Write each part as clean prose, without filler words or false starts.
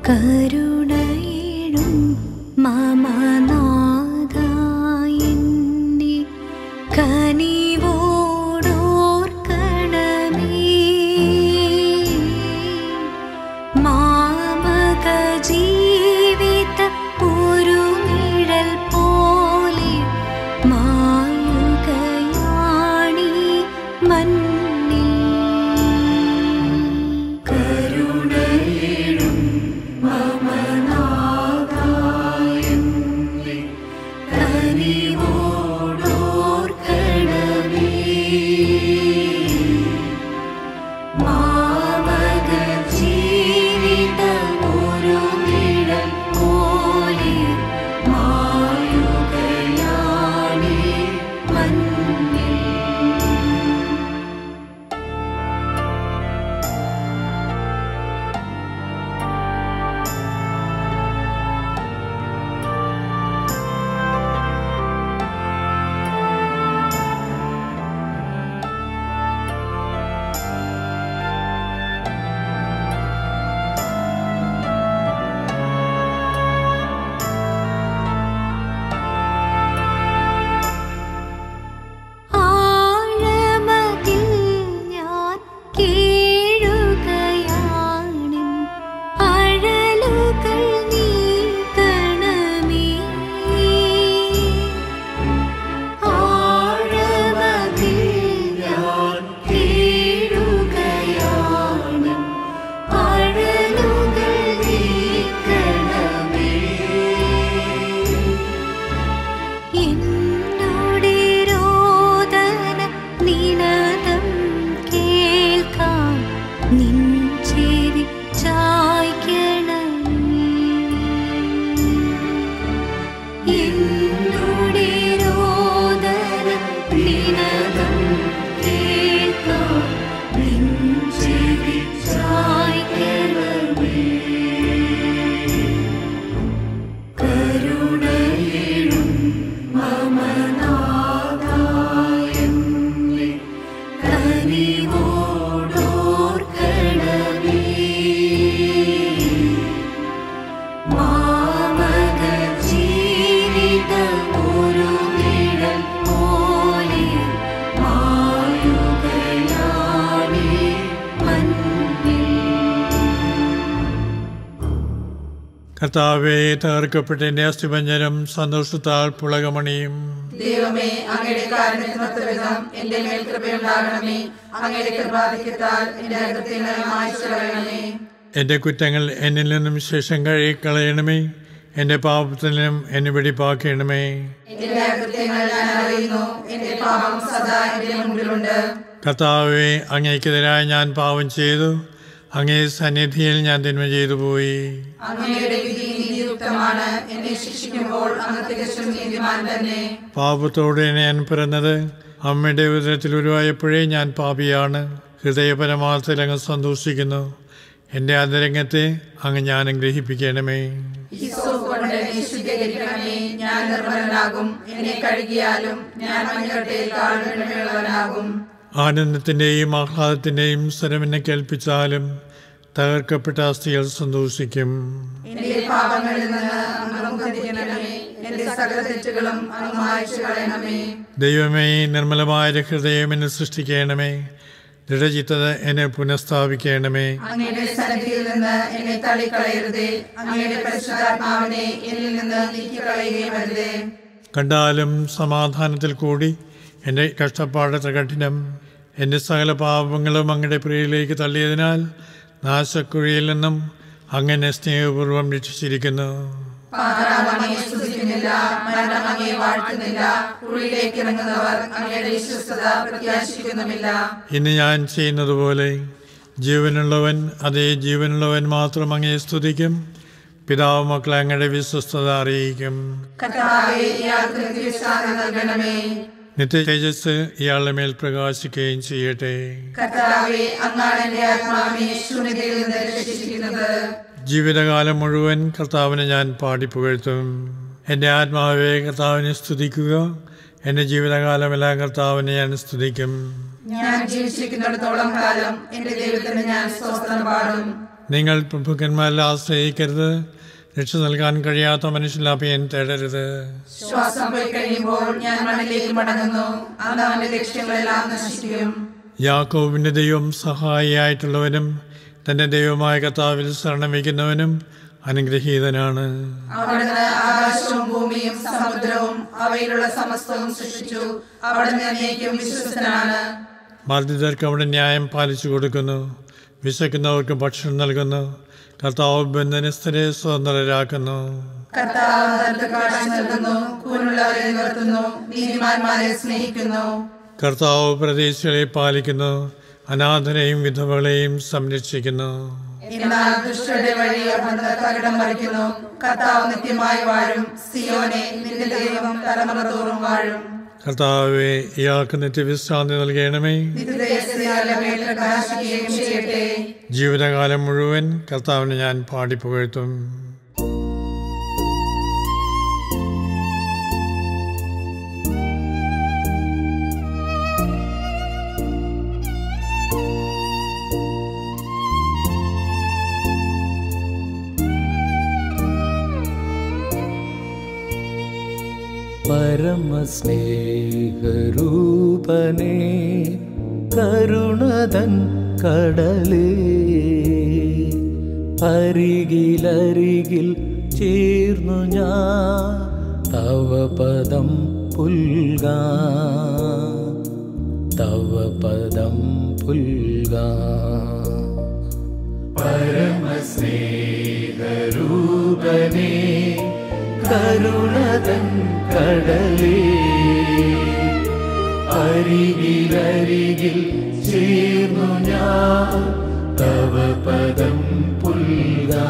കരുണയിടും മമനാഥായെന്നെ കനിവോടോർക്കണമേ. മാമക ജീവിത ഒരു നിഴൽ പോലെ മായുകയാണീ മണ്ണിൽ. കരുണയിടും മമനാഥായെന്നെ കനിവോടോർക്കണമേ. മാമക ജീവിതം ഒരു നിഴൽ പോലെ മായുകയാണീ മണ്ണിൽ. ആഴമതിൽ ഞാൻ കേഴുകയാണ്, അഴലുകൾ നീക്കണമേ. ആഴമതിൽ ഞാൻ കേഴുകയാണ്, അഴലുകൾ നീക്കണമേ. എന്നോടെ രോദന നിനാദം കേൾക്കാൻ നിൻ ചെവി ചായ്ക്കണമേ. എന്നോടെ രോദന നിനാദം കേൾക്കാൻ നിൻ ചെവി ചായ്ക്കണമേ. കരുണയിടും മമനാഥായെന്നെ കനിവോടോർക്കണമേ. മാമക ജീവിതം ഒരു നിഴൽ പോലെ മായുകയാണീ മണ്ണിൽ. കർത്താവേ, തകർക്കപ്പെട്ട എൻ്റെ അസ്ഥിപഞ്ജരം സന്തോഷത്താൽ പുളകമണിയും. ദൈവമേ, അങ്ങയുടെ കാരുണ്യത്തിനൊത്ത വിധം എന്റെ മേൽ കൃപയുണ്ടാകണമേ. അങ്ങയുടെ കൃപാധിക്യത്താൽ എന്റെ അകൃത്യങ്ങൾ മായ്ച്ചു കളയണമേ. എൻ്റെ കുറ്റങ്ങൾ എന്നിൽ നിന്നും ശേഷം കഴുകിക്കളയണമേ. എൻ്റെ പാപത്തിൽ നിന്നും എന്നെ വെടിപ്പാക്കണമേ. എന്റെ അകൃത്യങ്ങൾ ഞാൻ അറിയുന്നു, എന്റെ പാപം സദാ എന്റെ മുമ്പിലുണ്ട്. കർത്താവേ, അങ്ങേക്കെതിരായി ഞാൻ പാപം ചെയ്തു. അങ്ങേ സന്നിധിയിൽ ഞാൻ തിന്മ ചെയ്തു പോയി. അങ്ങയുടെ വിധി നീതിയുക്തമാണ്. എന്നെ ശിക്ഷിക്കുമ്പോൾ അങ്ങ് തികച്ചും നീതിമാൻ തന്നെ. പാപത്തോടെ ഞാൻ പിറന്നത് അമ്മയുടെ ഉദരത്തിൽ ഉരുവായപ്പോഴേ ഞാൻ പാപിയാണ്. ഹൃദയപരമാർത്ഥത്തിൽ അങ്ങ് സന്തോഷിക്കുന്നു. എൻ്റെ അന്തരംഗത്തെ അങ്ങ് ജ്ഞാനം ഗ്രഹിപ്പിക്കണമേ. ഹിസ്സോപ്പ് കൊണ്ട് എന്നെ ശുദ്ധീകരിക്കണമേ. ഞാൻ നിർമ്മലനാകും. എന്നെ കഴുകിയാലും ഞാൻ മഞ്ഞക്കട്ടയേക്കാൾ വെണ്മയുള്ളവനാകും. ആനന്ദത്തിൻ്റെയും ആഹ്ലാദത്തിൻ്റെയും സ്വരം എന്നെ കേൾപ്പിച്ചാലും തകർക്കപ്പെട്ട അസ്ഥികൾ സന്തോഷിക്കും. എന്റെ പാപങ്ങളിൽ നിന്ന് അങ്ങ് മുഖം തിരിക്കണമേ. എന്റെ സകല തെറ്റുകളും അങ്ങ് മായ്ച്ചു കളയണമേ. ദൈവമേ, നിർമ്മലമായ ഹൃദയം എന്നെ സൃഷ്ടിക്കണമേ. ദൃഢചിത്തത എന്നെ പുനഃസ്ഥാപിക്കണമേ. അങ്ങയുടെ സന്നിധിയിൽ നിന്ന് എന്നെ തള്ളിക്കളയരുതേ. അങ്ങയുടെ പരിശുദ്ധാത്മാവിനെ എന്നിൽ നിന്ന് നീക്കിക്കളയുകയും അരുതേ. കണ്ടാലും സമാധാനത്തിൽ കൂടി എൻ്റെ കഷ്ടപ്പാടത്ര കഠിനം. എൻ്റെ സകല പാപങ്ങളും അങ്ങയുടെ പ്രിയയിലേക്ക് തള്ളിയതിനാൽ നാശക്കുഴിയിൽ നിന്നും അങ്ങനെ സ്നേഹപൂർവ്വം രക്ഷിച്ചിരിക്കുന്നു. പാതാളം അങ്ങയെ സ്തുതിക്കുന്നില്ല, മരണം അങ്ങയെ വാഴ്ത്തുന്നില്ല. കുഴിയിലേക്ക് ഇറങ്ങുന്നവർ അങ്ങയുടെ വിശ്വസ്തത പ്രത്യാശിക്കുന്നുമില്ല. ഇന്ന് ഞാൻ ചെയ്യുന്നതുപോലെ ജീവനുള്ളവൻ, അതേ ജീവനുള്ളവൻ മാത്രം അങ്ങയെ സ്തുതിക്കും. പിതാവ് മക്കളെ അങ്ങയുടെ വിശ്വസ്തത അറിയിക്കും. കർത്താവേ, ഇയാൾക്ക് നിത്യവിശ്രാന്തി നൽകണമേ. നിത്യ തേജസ് ഇയാളുടെ മേൽ പ്രകാശിക്കുകയും ചെയ്യട്ടെ. കർത്താവേ, അങ്ങാണ് എന്റെ ആത്മാവിനെ ശൂന്യതയിൽ നിന്ന് രക്ഷിച്ചിരിക്കുന്നത്. ജീവിതകാലം മുഴുവൻ കർത്താവിനെ ഞാൻ പാടിപ്പുകഴ്ത്തും. എൻ്റെ ആത്മാവെ കർത്താവിനെ സ്തുതിക്കുക. എൻ്റെ ജീവിതകാലമെല്ലാം കർത്താവിനെ ഞാൻ സ്തുതിക്കും. ഞാൻ ജീവിച്ചിരിക്കുന്നിടത്തോളം കാലം എന്റെ ദൈവത്തിന് ഞാൻ സ്തോത്രം പാടും. നിങ്ങൾ പ്രഭുക്കന്മാരിൽ ആശ്രയിക്കരുത്. രക്ഷ നൽകാൻ കഴിയാത്ത മനുഷ്യലാഭ്യം തേടരുത്. ശ്വാസം പോയി കഴിയുമ്പോൾ ഞാൻ മണ്ണിലേക്ക് മടങ്ങുന്നു. അന്ന് അവന്റെ ലക്ഷ്യങ്ങളെല്ലാം നശിക്കും. യാക്കോബിന്റെ ദൈവം സഹായിയായിട്ടുള്ളവനും തന്റെ ദൈവമായ കർത്താവിൽ ശരണം വയ്ക്കുന്നവനും അനുഗ്രഹീതനാണ്. അവിടുന്ന് ആകാശവും ഭൂമിയും സമുദ്രവും അവയിലുള്ള സമസ്തവും സൃഷ്ടിച്ചു. അവിടുന്ന് എന്നേക്കും വിശ്വസ്തനാണ്. ബാധിതർക്ക് അവിടെ ന്യായം പാലിച്ചു കൊടുക്കുന്നു. വിശക്കുന്നവർക്ക് ഭക്ഷണം നൽകുന്നു. കർത്താവ് ബന്ധനസ്ഥരെ സ്വതന്ത്രരാക്കുന്നു. കർത്താവ് നല്ലത് കാഴ്ച നൽകുന്നു. കൂനുള്ളവരെ നിവർത്തുന്നു. നീതിമാന്മാരെ സ്നേഹിക്കുന്നു. കർത്താവ് പ്രദേശികളെ പാലിക്കുന്നു. അനാഥരെയും വിധവകളെയും സംരക്ഷിക്കുന്നു. എന്നാൽ ദുഷ്ടരുടെ വഴി അവിടുന്ന് തകിടം മറിക്കുന്നു. കർത്താവ് നിത്യമായി വാഴും. സിയോനെ, നിന്റെ ദൈവം തലമുറ തോറും വാഴും. കർത്താവെ, ഇയാൾക്ക് നിത്യവിശ്രാന്തി നൽകണമേ. പ്രകാശിക്കുകയും ചെയ്യട്ടെ. ജീവിതകാലം മുഴുവൻ കർത്താവിനെ ഞാൻ പാടിപ്പുകഴ്ത്തും. പരമസ്നേഹരൂപനേ, കരുണതൻ കടലേ, അരികിലരികിൽ ചേർന്നു ഞാൻ തവ പദം പുൽകാൻ, തവ പദം പുൽകാൻ. പരമസ്നേഹരൂപനേ, കരുണതൻ കടലേ, അരികിലരികിൽ ചേർന്നു ഞാൻ തവ പദം പുൽകാൻ,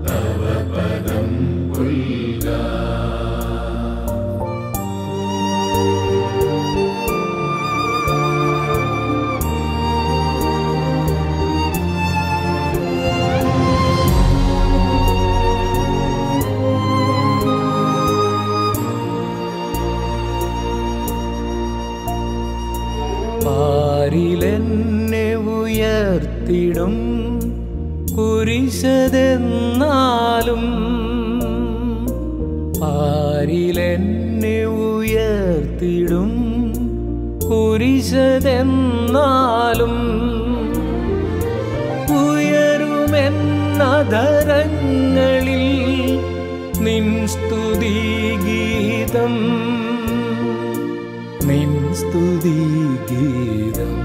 തവ പദം പുൽകാൻ. പാരിലെന്നെ ഉയർത്തിടും കുരിശതെന്നാലും, പാരിലെന്നെ ഉയർത്തിടും കുരിശതെന്നാലും, ഉയരുമെന്നധരങ്ങളിൽ നിൻ സ്തുതിഗീതം, നിൻ സ്തുതിഗീതം.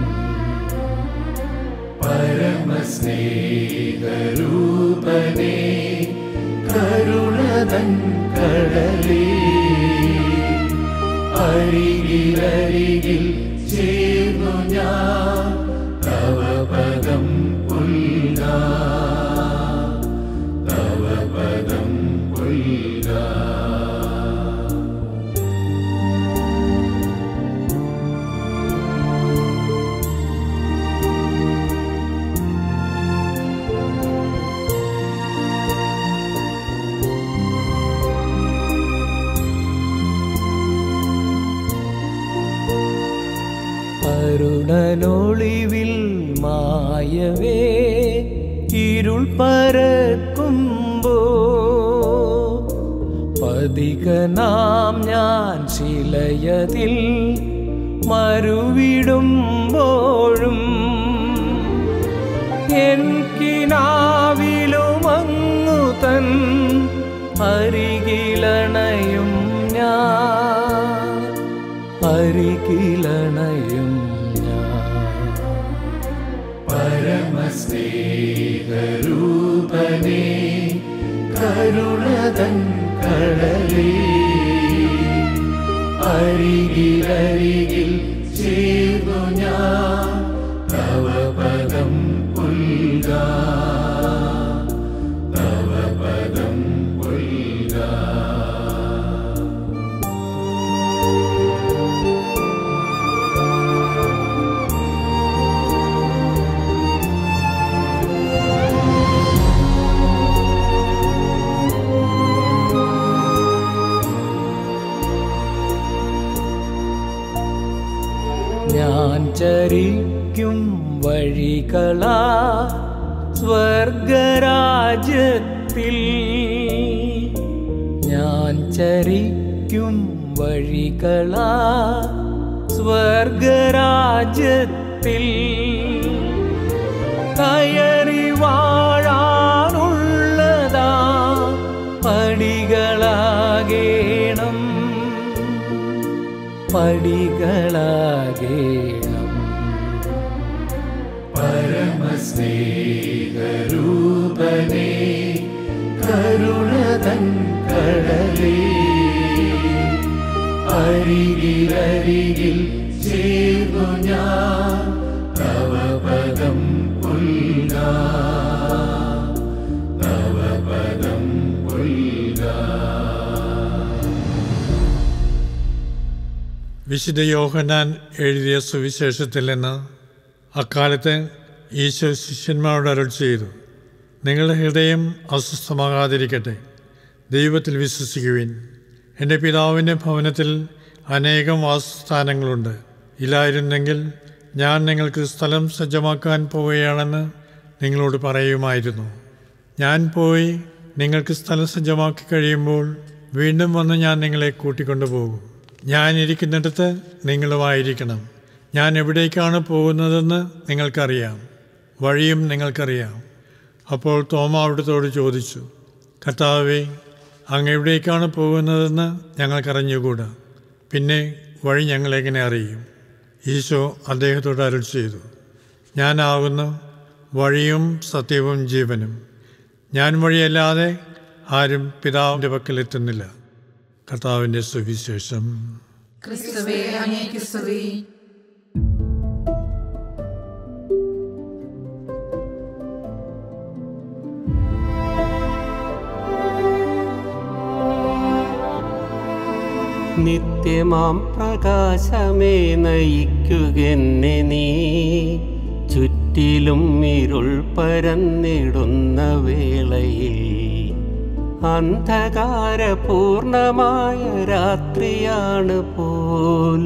പരമസ്നേഹരൂപനേ, കരുണതൻ കടലേ, അരികിലരികിൽ ചേർന്നു ഞാൻ തവ പദം പുൽകാൻ, തവ പദം പുൽകാൻ. കരുണനൊളിവിൽ മായവേ ഇരുൾ പരക്കുമ്പോ, പതികനാം ഞാൻ ശിലയതിൽ മരുവിടുമ്പോഴും, എൻ കിനാവിലുമങ്ങു തൻ അരികിലണയും ഞാൻ, അരികിലണയും ഞാൻ. പരമസ്നേഹരൂപനേ, കരുണതൻ കടലേ, അരികിലരികിൽ ചേർന്നു ഞാൻ തവ പദം പുൽകാൻ, തവ പദം പുൽകാൻ. ഞാൻ ചരിക്കും വഴികളാ സ്വർഗരാജ്യത്തിൽ ഞാൻ ചരിക്കും വഴികളാ സ്വർഗരാജ്യത്തിൽ കയറി വാഴാനുള്ളതാ പടികളാകേണം പടികളാകേണം പരമസ്നേഹരൂപനേ കരുണതൻ കടലേ അരികിലരികിൽ ചേർന്നു ഞാൻ തവ പദം പുൽകാം തവ പദം പുൽകാം. വിശുദ്ധ യോഹന്നാൻ എഴുതിയ സുവിശേഷത്തിൽ നിന്ന് അക്കാലത്ത് ഈശോ ശിഷ്യന്മാരോട് അരുൾ ചെയ്തു, നിങ്ങളുടെ ഹൃദയം അസ്വസ്ഥമാകാതിരിക്കട്ടെ, ദൈവത്തിൽ വിശ്വസിക്കുവിൻ. എൻ്റെ പിതാവിൻ്റെ ഭവനത്തിൽ അനേകം വാസസ്ഥാനങ്ങളുണ്ട്. ഇല്ലായിരുന്നെങ്കിൽ ഞാൻ നിങ്ങൾക്ക് സ്ഥലം സജ്ജമാക്കാൻ പോവുകയാണെന്ന് നിങ്ങളോട് പറയുമായിരുന്നു. ഞാൻ പോയി നിങ്ങൾക്ക് സ്ഥലം സജ്ജമാക്കി കഴിയുമ്പോൾ വീണ്ടും വന്ന് ഞാൻ നിങ്ങളെ കൂട്ടിക്കൊണ്ടുപോകും. ഞാൻ ഇരിക്കുന്നിടത്ത് നിങ്ങളുമായിരിക്കണം. ഞാൻ എവിടേക്കാണ് പോകുന്നതെന്ന് നിങ്ങൾക്കറിയാം, വഴിയും നിങ്ങൾക്കറിയാം. അപ്പോൾ തോമ അവിടുത്തോട് ചോദിച്ചു, കർത്താവേ, അങ്ങ് എവിടേക്കാണ് പോകുന്നതെന്ന് ഞങ്ങൾക്കറിഞ്ഞുകൂടാ, പിന്നെ വഴി ഞങ്ങളെങ്ങനെ അറിയും? ഈശോ അദ്ദേഹത്തോട് അരുൾ ചെയ്തു, ഞാനാകുന്നു വഴിയും സത്യവും ജീവനും. ഞാൻ വഴിയല്ലാതെ ആരും പിതാവിൻ്റെ പക്കലെത്തുന്നില്ല. കർത്താവിൻ്റെ സുവിശേഷം. ക്രിസ്തുവേ, അങ്ങേക്ക് സ്തുതി. നിത്യമാം പ്രകാശമേ നയിക്കുകെന്നെ നീ, ചുറ്റിലും ഇരുൾ പരന്നിടുന്ന വേളയിൽ അന്ധകാരപൂർണമായ രാത്രിയാണ് പോൽ.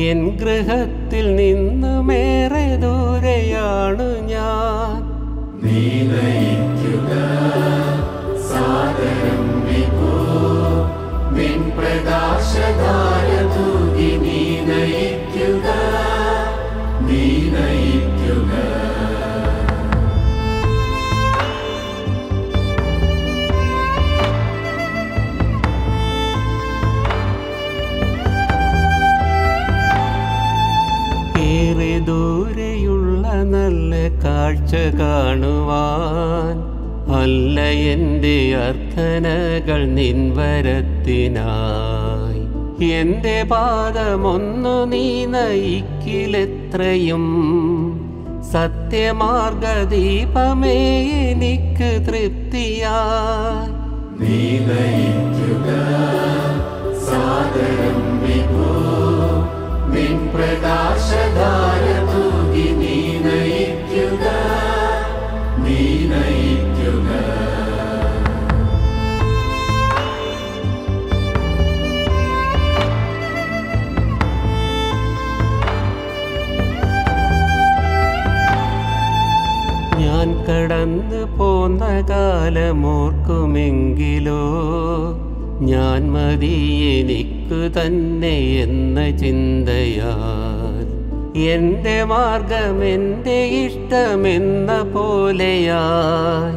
എൻ ഗൃഹത്തിൽ നിന്നുമേറെ ദൂരെയാണ് ഞാൻ. നീ നയിക്കുക സാദരം വിഭോ, നിൻ പ്രകാശധാര തൂകി നീ നയിക്കുക, നീ നയിക്കുക. ഏറെ ദൂരെയുള്ള നല്ല കാഴ്ച കാണുവാൻ അല്ല എൻ്റെ അർത്ഥനകൾ നിൻവരത്തിനായി. എൻ്റെ പാദമൊന്നു നീ നയിക്കിലെത്രയും, സത്യമാർഗദീപമേ എനിക്ക് തൃപ്തിയായി. നീ നയിക്കുക സാദരം വിഭോ, നിൻ പ്രകാശധാര തൂകി നീ നയിക്കുക, നീ നയിക്കുക. ഞാൻ കടന്നു പോന്ന കാലമോർക്കുമെങ്കിലോ, ഞാൻ മതി എനിക്കു തന്നെ എന്ന ചിന്തയാൽ. എൻ്റെ മാർഗം എൻ്റെ ഇഷ്ടമെന്ന പോലെയായി,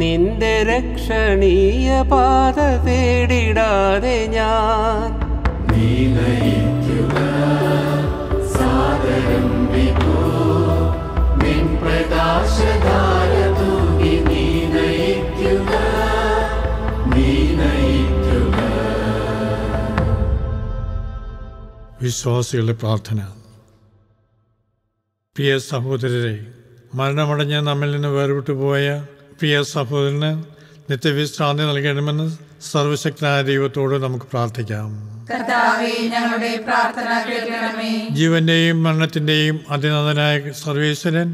നിന്റെ രക്ഷണീയ പാത തേടിടാതെ ഞാൻ. നീ നയിക്കുക സാദരം വിഭോ, നിൻ പ്രകാശധാര തൂകി നീ നയിക്കുക, നീ നയിക്കുക. വിശ്വാസികളുടെ പ്രാർത്ഥന. പ്രിയ സഹോദരരെ, മരണമടഞ്ഞ് നമ്മിൽ നിന്ന് വേർവിട്ടു പോയ പ്രിയ സഹോദരന് നിത്യവിശ്രാന്തി നൽകണമെന്ന് സർവശക്തനായ ദൈവത്തോട് നമുക്ക് പ്രാർത്ഥിക്കാം. കർത്താവേ, ഞങ്ങളുടെ പ്രാർത്ഥന കേൾക്കണമേ. ജീവന്റെയും മരണത്തിൻ്റെയും അതിനാഥനായ സർവേശ്വരൻ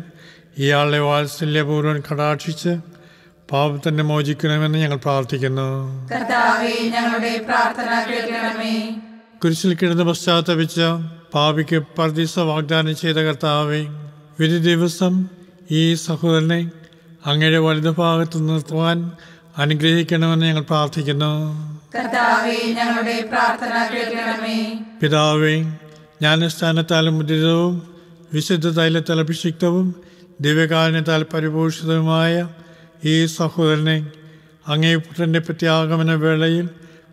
ഇയാളെ വാത്സല്യപൂർവ്വം കടാക്ഷിച്ച് പാപത്തിനെ മോചിക്കണമെന്ന് ഞങ്ങൾ പ്രാർത്ഥിക്കുന്നു. കർത്താവേ, ഞങ്ങളുടെ പ്രാർത്ഥന കേൾക്കണമേ. കുരിശിൽ കിടന്ന് പശ്ചാത്തപിച്ച പാപിക്ക് പർദീസ വാഗ്ദാനം ചെയ്ത കർത്താവേ, വിധി ദിവസം ഈ സഹോദരനെ അങ്ങയുടെ വലതുഭാഗത്ത് നിർത്തുവാൻ അനുഗ്രഹിക്കണമെന്ന് ഞങ്ങൾ പ്രാർത്ഥിക്കുന്നു. കർത്താവേ, ഞങ്ങളുടെ പ്രാർത്ഥന കേൾക്കണമേ. പിതാവേ, ജ്ഞാനസ്ഥാനത്താലും മുദ്രിതവും വിശുദ്ധ തൈലത്താൽ അഭിഷിക്തവും ദിവ്യകാരുണ്യത്താൽ പരിപോഷിതവുമായ ഈ സഹോദരനെ അങ്ങേ പുത്രൻ്റെ പ്രത്യാഗമന വേളയിൽ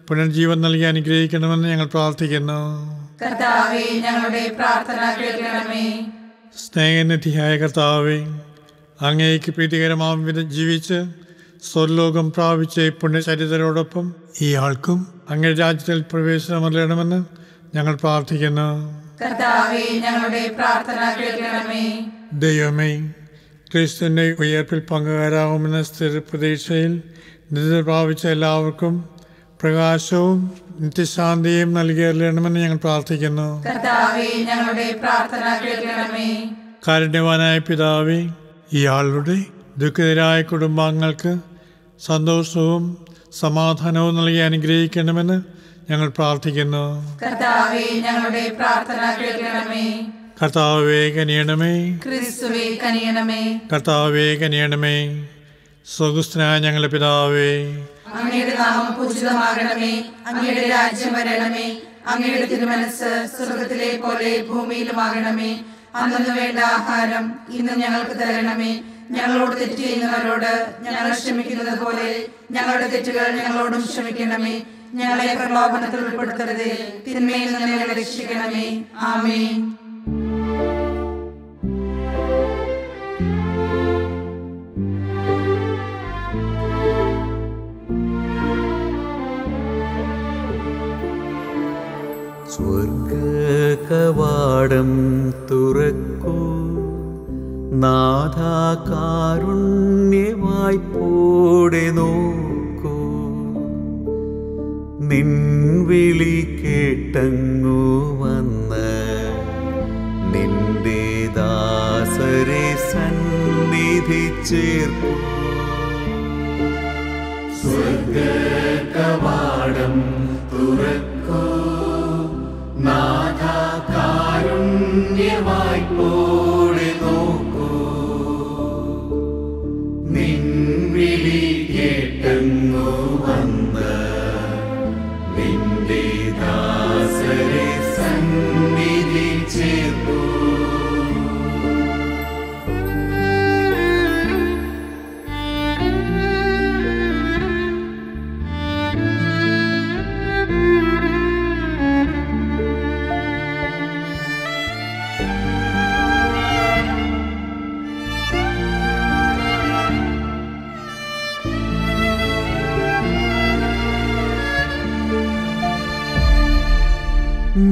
പുനർജീവൻ നൽകി അനുഗ്രഹിക്കണമെന്ന് ഞങ്ങൾ പ്രാർത്ഥിക്കുന്നു. കർത്താവേ, ഞങ്ങളുടെ പ്രാർത്ഥന കേൾക്കണമേ. സ്നേഹനിധിയായ കർത്താവേ, അങ്ങേക്ക് പ്രീതികരമാം വിധം ജീവിച്ച് സ്വർലോകം പ്രാപിച്ച പുണ്യചരിതരോടൊപ്പം ഈ ആൾക്കും അങ്ങയുടെ രാജ്യത്തിൽ പ്രവേശനം നൽകണമെന്ന് ഞങ്ങൾ പ്രാർത്ഥിക്കുന്നു. കർത്താവേ, ഞങ്ങളുടെ പ്രാർത്ഥന കേൾക്കണമേ. ദൈവമേ, ക്രിസ്തുവിൻ്റെ ഉയർപ്പിൽ പങ്കുകാരാകുമെന്ന സ്ഥിര പ്രതീക്ഷയിൽ നിധി പ്രാപിച്ച എല്ലാവർക്കും പ്രകാശവും നിത്യശാന്തിയും നൽകിയറിയണമെന്ന് ഞങ്ങൾ പ്രാർത്ഥിക്കുന്നു. കർത്താവേ, ഞങ്ങളുടെ പ്രാർത്ഥന കേൾക്കണമേ. കാരുണ്യവാനായ പിതാവേ, ഇയാളുടെ ദുഃഖിതരായ കുടുംബാംഗങ്ങൾക്ക് സന്തോഷവും സമാധാനവും നൽകി അനുഗ്രഹിക്കണമെന്ന് ഞങ്ങൾ പ്രാർത്ഥിക്കുന്നു. കർത്താവേ, ഞങ്ങളുടെ പ്രാർത്ഥന കേൾക്കണമേ. കർത്താവേ കനിയണമേ, ക്രിസ്തുവേ കനിയണമേ. കർത്താവേ കനിയണമേ. സ്വർഗ്ഗസ്ഥനായ ഞങ്ങളുടെ പിതാവേ, അങ്ങയുടെ നാമം പൂജിതമാകണമേ. അങ്ങയുടെ രാജ്യം വരണമേ. അങ്ങയുടെ തിരുമനസ് സ്വർഗത്തിലെ പോലെ ഭൂമിയിലുമാകണമേ. അന്നു വേണ്ട ആഹാരം ഇന്ന് ഞങ്ങൾക്ക് തരണമേ. ഞങ്ങളോട് തെറ്റ് ചെയ്യുന്നവരോട് ഞങ്ങൾ ക്ഷമിക്കുന്നത് പോലെ ഞങ്ങളുടെ തെറ്റുകൾ ഞങ്ങളോടും ക്ഷമിക്കണമേ. ഞങ്ങളെ പ്രലോഭനത്തിൽ ഉൾപ്പെടുത്തരുതേ, തിന്മയിൽ നിന്ന് ഞങ്ങളെ രക്ഷിക്കണമേ. ആമേൻ. സ്വർഗകവാടം തുറക്കൂ, നാഥാ കാരുണ്യവായ്പോടെ നോക്കൂ. നിൻ വിളി കേട്ടങ്ങു വന്ന് നിന്റെ ദാസരെ സന്നിധി ചേർക്കൂ. സ്വർഗകവാടം തുറക്കൂ, നാഥാ കാരുണ്യവായ്പോടെ നോക്കൂ. നിൻ വിളി കേട്ടങ്ങു വന്ന് നിന്റെ ദാസരെ സന്നിധി ചേർക്കൂ.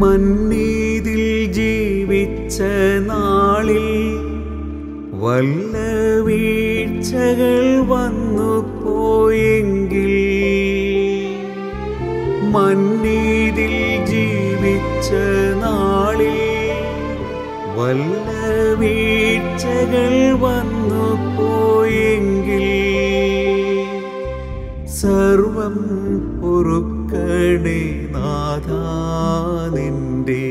മന്നീതിൽ ജീവിച്ച നാളിൽ വല്ല വീഴ്ചകൾ വന്നു പോയെങ്കിൽ, മന്നീതിൽ ജീവിച്ച നാളിൽ വല്ല വീഴ്ചകൾ വന്നു പോയെങ്കിൽ, സർവം പൊറുക്കണേ നാഥാ. നിന്റെ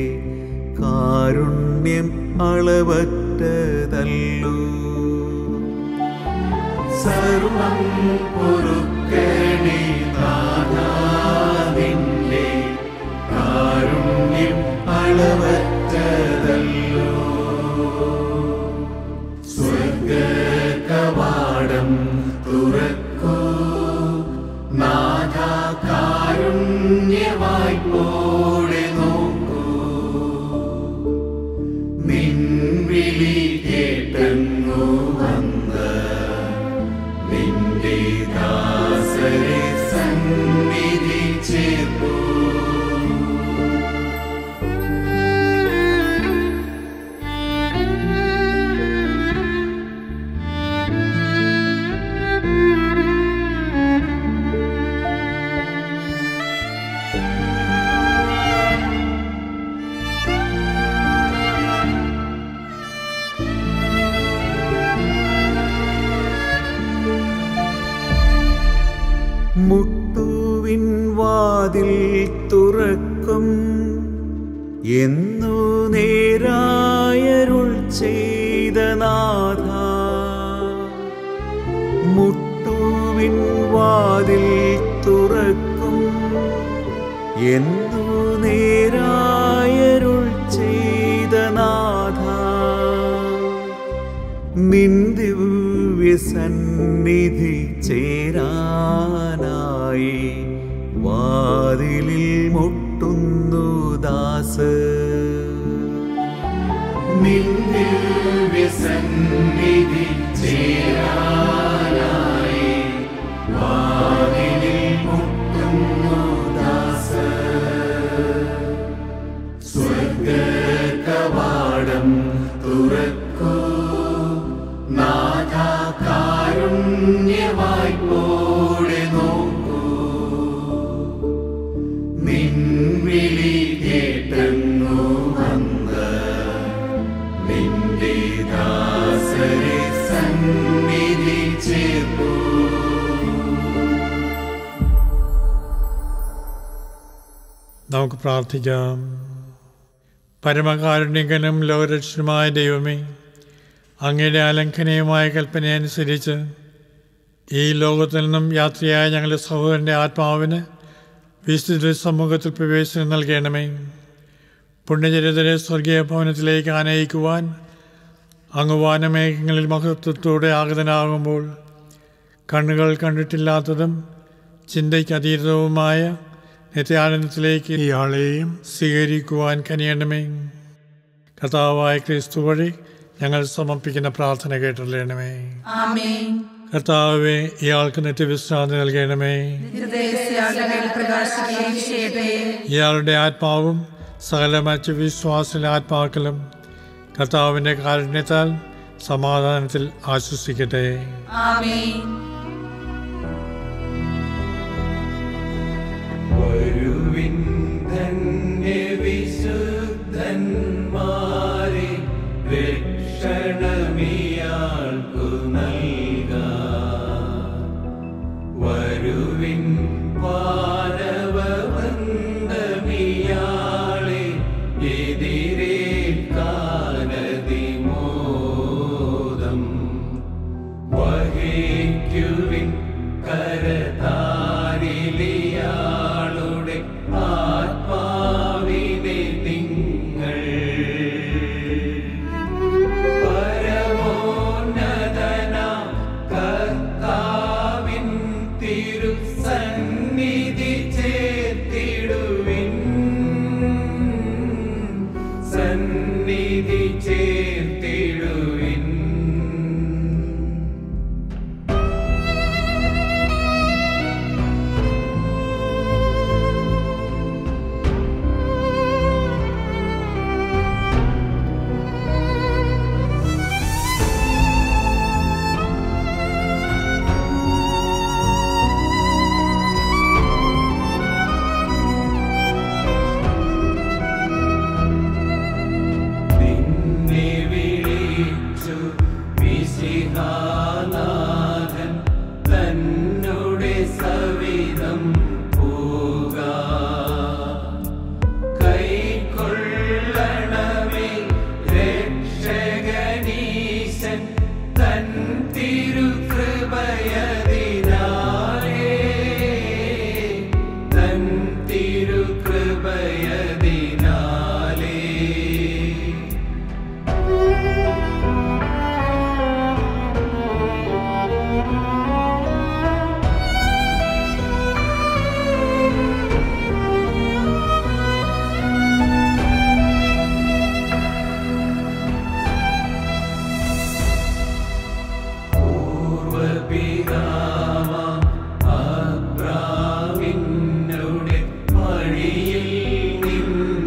കാരുണ്യം അളവറ്റതല്ലോ. സർവം പൊറുക്കണേ നാഥാ. നിന്റെ കാരുണ്യം അളവറ്റതല്ലോ. സ്വർഗകവാടം തുറക്കൂ, നാഥാ കാരുണ്യവായ്പോടെ നോക്കൂ. നിൻ വിളി കേട്ടങ്ങു വന്ന് നിന്റെ ദാസരെ സന്നിധി ചേർക്കൂ. മുട്ടുവിൻ വാതിൽ തുറക്കും എന്നു നേരായരുൾ ചെയ്ത നാഥ. മുട്ടുവിൻ വാതിൽ തുറക്കും എന്നു നേരായരുൾ ചെയ്ത നാഥ. നിൻ ദിവ്യസന്നിധി ചേരാനായി വാതിലിൽ മുട്ടുന്നു ദാസ. നിൻ ദിവ്യസന്നിധി ചേരാനായി വാതിലിൽ മുട്ടുന്നു ദാസ. സ്വർഗ്ഗകവാടം തുറക്കൂ നാഥ, കാരുണ്യവായ്പോടെ നോക്കൂ. നിൻ വിളി കേട്ടങ്ങു വന്ന നിന്റെ ദാസരെ സന്നിധി ചേർക്കൂ. നമുക്ക് പ്രാർത്ഥിക്കാം. പരമകാരുണ്യകനും ലോകരക്ഷകനുമായ ദൈവമേ, അങ്ങയുടെ അലംഘനീയമായ കൽപ്പനയനുസരിച്ച് ഈ ലോകത്തിൽ നിന്നും യാത്രയായ ഞങ്ങളുടെ സഹോദരൻ്റെ ആത്മാവിന് വിശുദ്ധ സമൂഹത്തിൽ പ്രവേശനം നൽകണമേ. പുണ്യചരിതരെ സ്വർഗീയ ഭവനത്തിലേക്ക് ആനയിക്കുവാൻ അങ്ങ് വാനമേഘങ്ങളിൽ മഹത്വത്തോടെ ആഗതനാകുമ്പോൾ കണ്ണുകൾ കണ്ടിട്ടില്ലാത്തതും ചിന്തയ്ക്ക് അതീതവുമായ നിത്യാനന്ദത്തിലേക്ക് ഇയാളെയും സ്വീകരിക്കുവാൻ കനിയണമേ. കർത്താവായ ക്രിസ്തു വഴി ഞങ്ങൾ സമർപ്പിക്കുന്ന പ്രാർത്ഥന കേട്ടറിയണമേ. ആമേൻ. കർത്താവേ, ഇയാൾക്ക് നിത്യവിശ്രാന്തി നൽകണമേ. ഇയാളുടെ ആത്മാവും സകല മറ്റ് വിശ്വാസികളുടെ ആത്മാക്കളും കർത്താവിൻ്റെ കാരുണ്യത്താൽ സമാധാനത്തിൽ ആശ്വസിക്കട്ടെ. ആമേൻ. വരുവിൻ ധന്യവിശുദ്ധന്മാരെ, രക്ഷണമിയാൾക്കു നൽകാം. വരുവിൻ വാനവവൃന്ദമിയാളെ, എതിരേൽക്കാനതിമോദം. വഹിക്കുവിൻ കരതാരിലിയാളുടെ ആത്മാവിനെ നിങ്ങൾ. പരമോന്നതനാം കർത്താവിൻ തിരുസന്നിധി ചേർത്തിടുവിൻ. സന്നിധി ചേർത്തിടുവിൻ. നിന്നെ വിളിച്ചു മിശിഹാനാഥൻ തന്നുടെ സവിധം പോകാ. കൈക്കൊള്ളണമേ രക്ഷകനീശൻ തൻ തിരുകൃപയതിനാലേ. തൻ തിരുകൃപയതിനാലേ. പൂർവപിതാവാം അബ്രാമിന്നുടെ വഴിയിൽ നിന്നു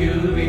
പ്രാർത്ഥിക്കുവിൻ